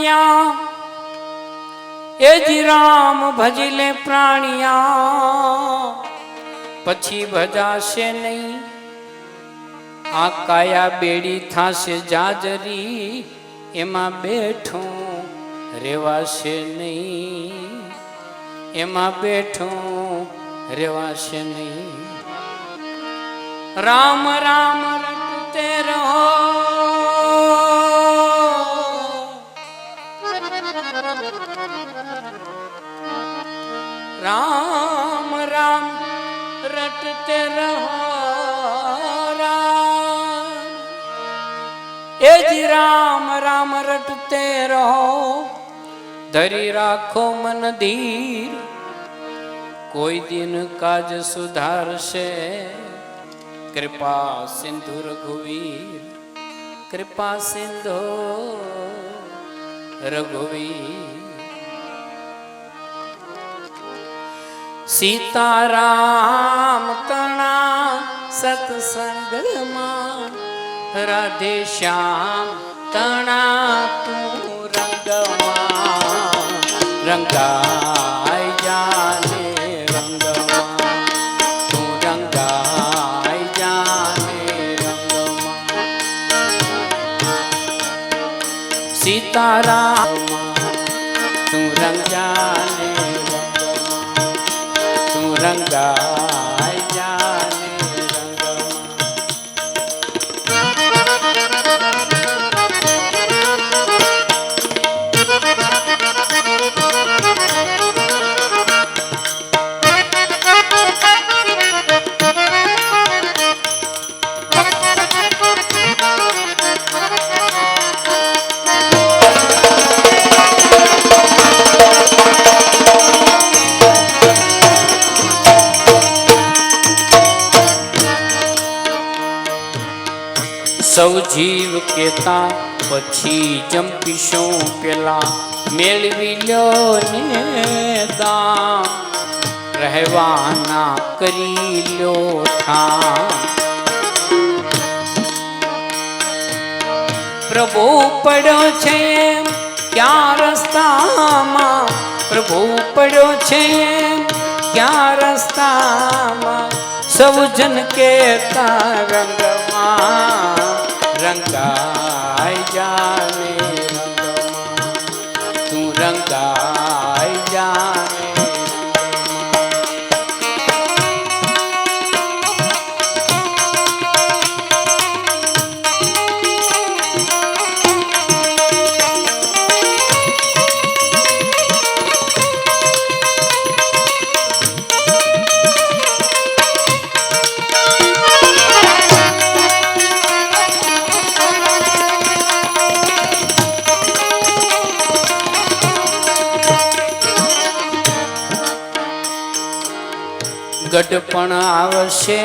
प्राणिया ए जी राम भजले प्राणिया पछी भजाशे नहीं आ काया बेड़ी थाशे जाजरी एमा बैठो रेवाशे नहीं एमा बैठो रेवाशे नहीं। राम राम रटते रहो राम राम रटते रहो राम ए जी राम राम रटते रहो धरी राखो मन धीर कोई दिन काज सुधार से कृपा सिंधु रघुवीर कृपा सिंधु रघुवीर। सीताराम तना सत्संग मां राधे श्याम तना तू रंगवा रंगाई जाने रंगवा तू रंगाई जाने रंगवा। सीताराम तू रंग जाने रंगाई जाने સૌ જીવ કેતા પછી જંપીશું પેલા મેળવી લ્યો ને દામ રહેવાના કરી લ્યો ઠામ। પ્રભુ પડ્યો છે ક્યાં રસ્તામાં પ્રભુ પડ્યો છે ક્યાં રસ્તામાં સૌ જન કેતા રંગમાં रंगाई जाने रंगमा तू रंगाई जाने। ગઢપણ આવશે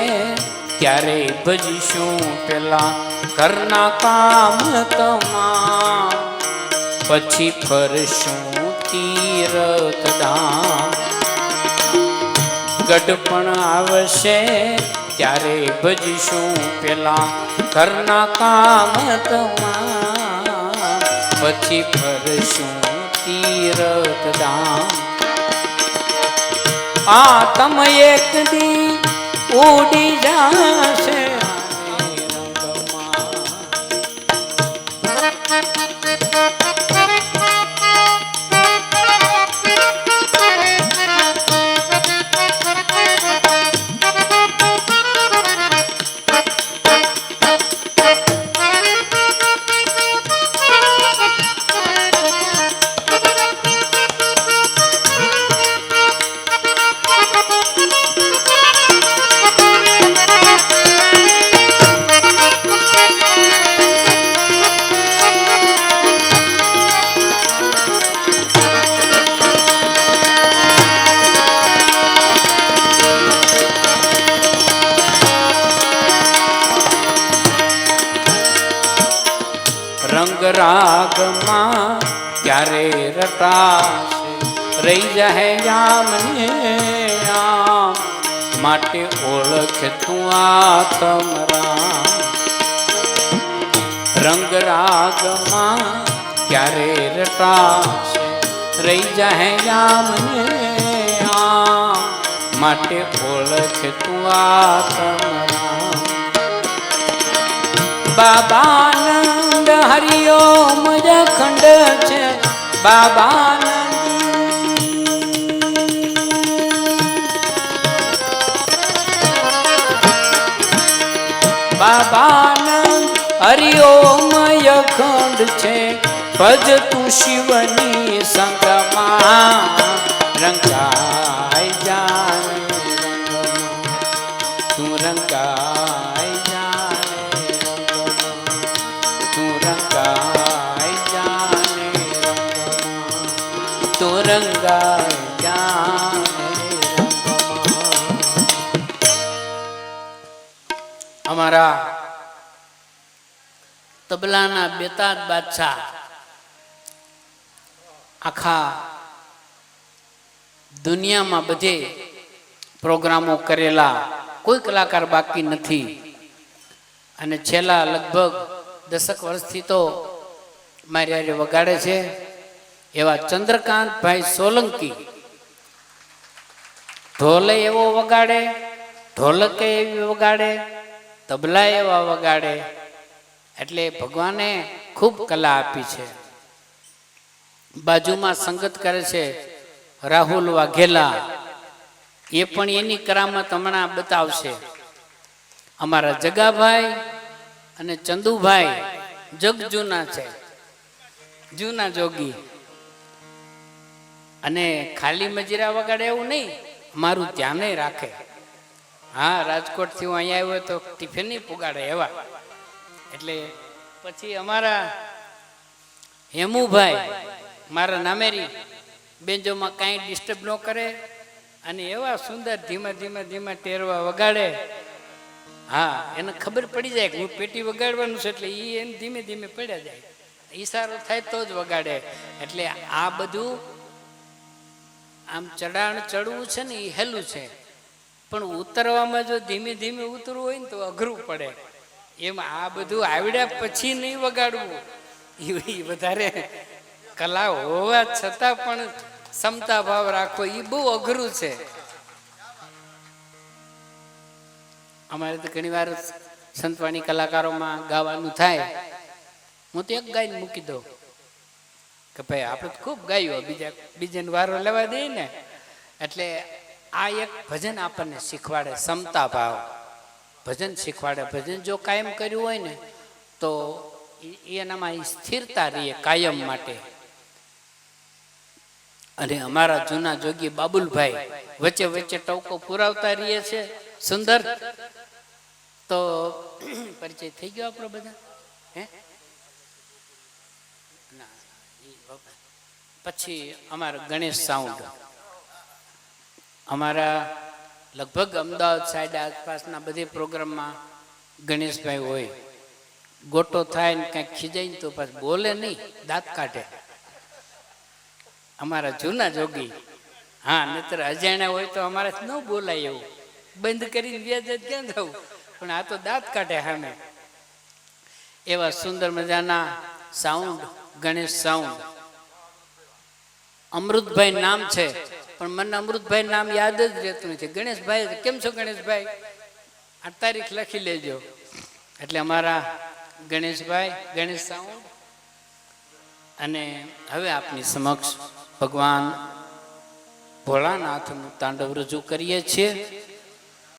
ત્યારે ભજીશું પેલા ઘરના કામ તમામ પછી ફરશું તીરથ ધામ। ગઢપણ આવશે ત્યારે ભજીશું પેલા ઘરના કામ તમામ પછી ફરશું તીરથ ધામ। आ तम एक दी उड़ी जाशे રંગ રાગમાં ક્યારે રટાશે રહી જાય યામને યામ માટે ઓળખ તું આત્મરામ। રંગ રાગમાં ક્યારે રટાશે રહી જાહે યામને આમ માટે ઓળખ તું આત્મરામ બાબાનંદ હરિઓમ અખંડ છે બાબાનંદ બાબાનંદ હરિઓમ અખંડ છે ભજ તું શિવની સંગમાં રંગાઈ જાને તું રંગાઈ જાને તું રંગાઈ જાને તું રંગાઈ જાને અમારા તબલાના બેતાજ બાદશાહ આખા દુનિયામાં બધે પ્રોગ્રામો કરેલા કોઈ કલાકાર બાકી નથી અને છેલ્લા લગભગ 10 વર્ષથી તો મારી હારે વગાડે છે એવા ચંદ્રકાંતભાઈ સોલંકી ઢોલે એવો વગાડે ઢોલકે એવી વગાડે તબલા એવા વગાડે એટલે ભગવાને ખૂબ કલા આપી છે બાજુમાં સંગત કરે છે રાહુલ વાઘેલા એ પણ એની કરામત હમણાં બતાવશે અમારા જગાભાઈ અને ચંદુભાઈ જગ જૂના છે જૂના જોગી અને ખાલી મજીરા વગાડે એવું નહીં મારું ધ્યાન રાખે હા રાજકોટ થી હું અહીંયા આવ્યો તો ટિફિન નહીં પુગાડે એવા એટલે પછી અમારા હેમુભાઈ મારા નામેરી બેન્જોમાં કાંઈ ડિસ્ટર્બ ન કરે અને એવા સુંદર ધીમા ધીમા ધીમા ટેરવા વગાડે હા એને ખબર પડી જાય કે હું પેટી વગાડવાનું છે એટલે એ એને ધીમે ધીમે પડ્યા જાય ઈશારો થાય તો જ વગાડે એટલે આ બધું આમ ચડાણ ચડવું છે ને એ હેલું છે પણ ઉતરવામાં જો ધીમે ધીમે ઉતરવું હોય ને તો અઘરું પડે એમ આ બધું આવડ્યા પછી નહીં વગાડવું એ વધારે કલા હોવા છતાં પણ ક્ષમતા ભાવ રાખવો એ બહુ અઘરું છે અમારે તો ઘણી વાર સંતવાણી કલાકારોમાં ગાવાનું થાય હું તો એક ગાઈને મૂકી દઉં કે ભાઈ આપણે ખૂબ ગાયું બીજાને વારો લેવા દઈએ ને એટલે આ એક ભજન આપણને શીખવાડે ક્ષમતા ભાવ ભજન શીખવાડે ભજન જો કાયમ કર્યું હોય ને તો એનામાં સ્થિરતા રહીએ કાયમ માટે અને અમારા જૂના જોગી બાબુલભાઈ વચ્ચે વચ્ચે ટવકો પુરાવતા રહીએ છે સુંદર તો પરિચય થઈ ગયો આપણો બધા હે પછી અમારા ગણેશ સાઉન્ડ અમારા લગભગ અમદાવાદ સાઈડ આસપાસના બધી પ્રોગ્રામમાં ગણેશભાઈ હોય ગોટો થાય ને કાંઈક ખીજાય ને તો પાછું બોલે નહીં દાંત કાઢે અમારા જૂના જોગી હા નહીતર અજાણ્યા હોય તો અમારાથી ન બોલાય એવું બંધ કરીને વ્યાજ ક્યાં જવું પણ આ તો દાંત કાઢે સામે એવા સુંદર મજાના સાઉન્ડ ગણેશ સાઉન્ડ અમૃતભાઈ નામ છે પણ મને અમૃતભાઈ નામ યાદ જ રહેતું નથી ગણેશભાઈ કેમ છો ગણેશભાઈ 8 તારીખ લખી લેજો એટલે અમારા ગણેશભાઈ ગણેશ સાઉન્ડ અને હવે આપની સમક્ષ ભગવાન ભોળાનાથનું તાંડવ રજૂ કરીએ છીએ